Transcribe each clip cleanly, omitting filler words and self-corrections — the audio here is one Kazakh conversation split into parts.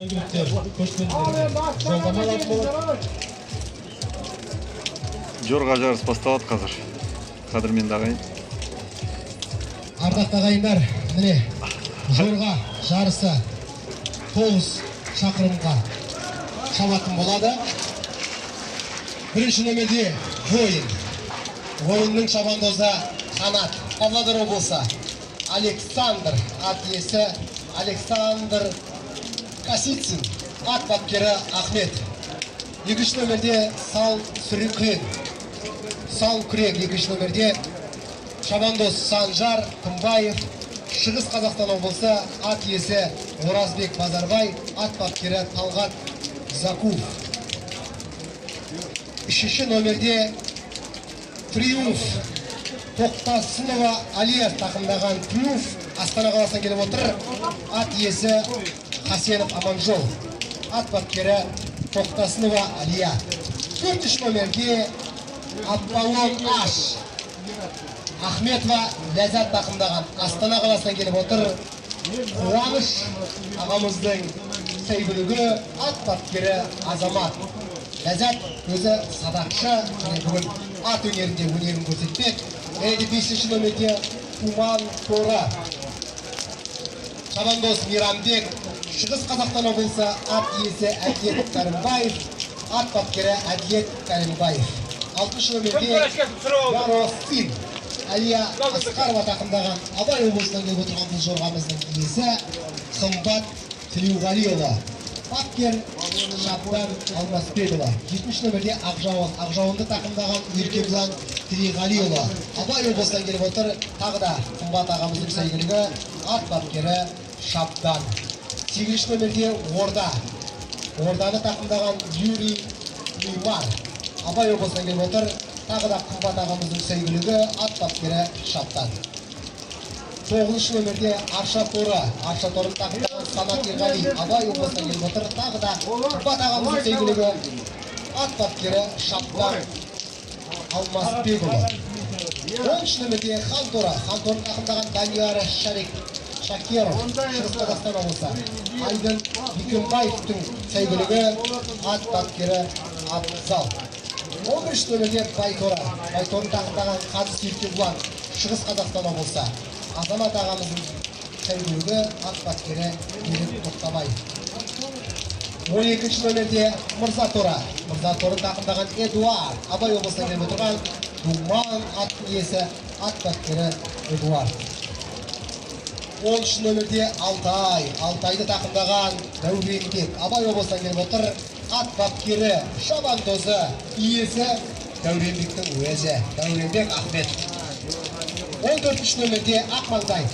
Жорға жарыс басталады қазір. Қадірменді ағайын. Ардақты ағайындар, міне жорға жарысы 9 шақырымға шабатын болады. Бірінші нөмірде Воин. Шабандозы Қанат. Павлодар облысы Александр, ат иесі Александр Касицин, ат бапкері Ахмет. Екінші нөмірде Сал Күрек, екінші нөмірде Шабандоз Санжар Тымбаев, Шығыс Қазақстан облысы ат иесі Оразбек Базарбай, ат бапкері Талғат Закув. Үшінші нөмірде Триумф Тоқтасынова Алия тақымдаған Триумф Астана қаласынан келіп отыр. Ат иесі Хасенов Аманжол, ат бапкері Тоқтасынова Алия. Төртінші нөмерге Аполлон Аш Ахметова Ләззат тақымдаған Астана қаласынан келіп отыр. Қуаныш ағамыздың сәйгүлігі, ат бапкері Азамат. Ләззат өзі садақшы, бүгін ат өнерінде өнерін көрсетпек. Және 5-ші нөмерде Туман Торы Шабандоз Мейрамбек, Шығыс Қазақстан облысы ат иесі Әділет Кәрімбаев, ат бапкері Әділет Кәрімбаев. 6-ші нөмерде Яростин Әлия Асқарова тақымдаған Абай облысынан келіп отырған бұл жорғамыздың иесі Қымбат Тілеуғалиұлы, бапкер Шабдан Алмасбекұлы. 7-ші нөмерде Ақжауынды тақымдаған Еркебұлан Тілеуғалиұлы, Абай облысынан келіп отыр. Тағы да Қымбат ағамыздың сәйгүлігі, ат бапкері Шабдан. 8-ші нөмерде Орданы тақымдаған Юрий Неймар, Абай облысынан келіп отыр. Тағы да Қымбат ағамыздың сәйгүлігі, ат бапкері Шабдан. 9-ші нөмерде Арша Торын тақымдаған Санат Ерғали, Абай облысынан келіп отыр. Тағы да Қымбат ағамыздың сәйгүлігі, ат бапкері Шабдан Алмасбекұлы. 10-ші нөмерде Хан-Торын тақымдаған Данияр Шакеров, Шығыс Қазақстан облысы Айдын Бекембаевтың сәйгүлігі, ат бапкері Абзал. 11-ші нөмерде Байторын тақымдаған Қадыс Еркебұлан, Шығыс Қазақстан облысы Азамат ағамыздың сәйгүлігі, ат бапкері Ерік Тоқтабай. 12-ші нөмерде Мырзаторын тақымдаған Эдуард, Абай облысынан келіп отырған Думан ат иесі, ат бапкері Эдуард. 10-ші нөмерде Алтайды тақымдаған Дәуренбек, Абай облысынан келіп отыр. Ат бапкері Шабандозы иесі Дәуренбектің өзі Дәуренбек Ахмет. 14-ші нөмерде Ақмаңдай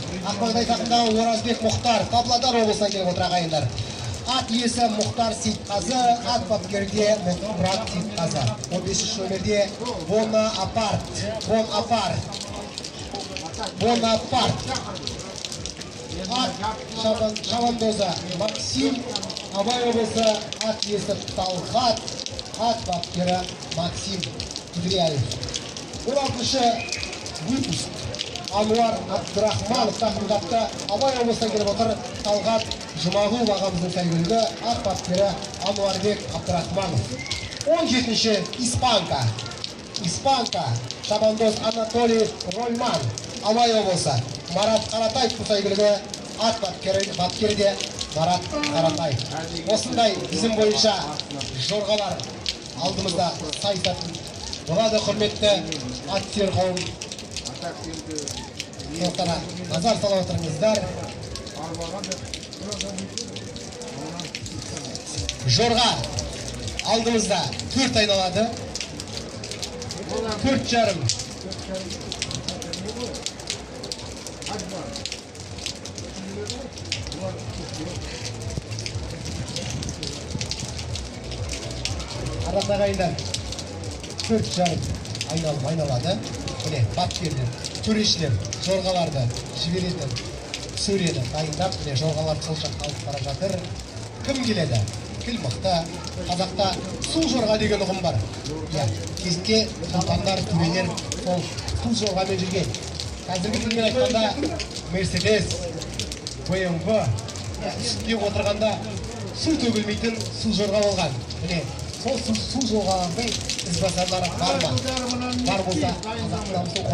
тақымдаған Оразбек Мұхтар, Павлодар облысынан келіп отыр ағайындар. Ат иесі Мұхтар Сейтқазы, ат бапкерде Мұрат Сейтқазы. 15-ші нөмерде Бонапарт ат Шабандозы Максим, Абай облысы ат иесі Талғат, ат бапкері Максим Кудряев. 16-ші выпуск Ануар Абдрахманов тақымдапты, Абай облысынан келіп отыр. Талғат Жұмағұл ағамыздың сәйгүлігі, ат бапкері Ануарбек Абдрахманов. 17-ші Испанка Шабандоз Анатолий Рольман, Абай облысы Марат Қаратаев сәйгүлігі, ат бапкері де Марат Қаратаев. Осындай тізім бойынша жорғалар алдымызда сайысатын болады. Құрметті аттер қауым, соқтана назар сала отырыңыздар. Жорға алдымызда 4 айналады. 4,5. Ардақты ағайындар, 4,5 айналады. Міне, бапкерлер, төрешілер жорғаларды жібереді, сөйледі, дайындап, міне жорғалар сол жаққа алып бара жатыр. Кім келеді? Кіл мықты. Қазақта су жорға деген ұғым бар. Кезінде сұлтандар, төрелер сол су жорғамен жүрген. Қазіргі тілмен айтқанда Мерседес, BMW үстінде отырғанда су төгілмейтін су жорға болған. Міне, сол су жорғалардың ізбасарлары бар ма? Бар болса, қазақ намысын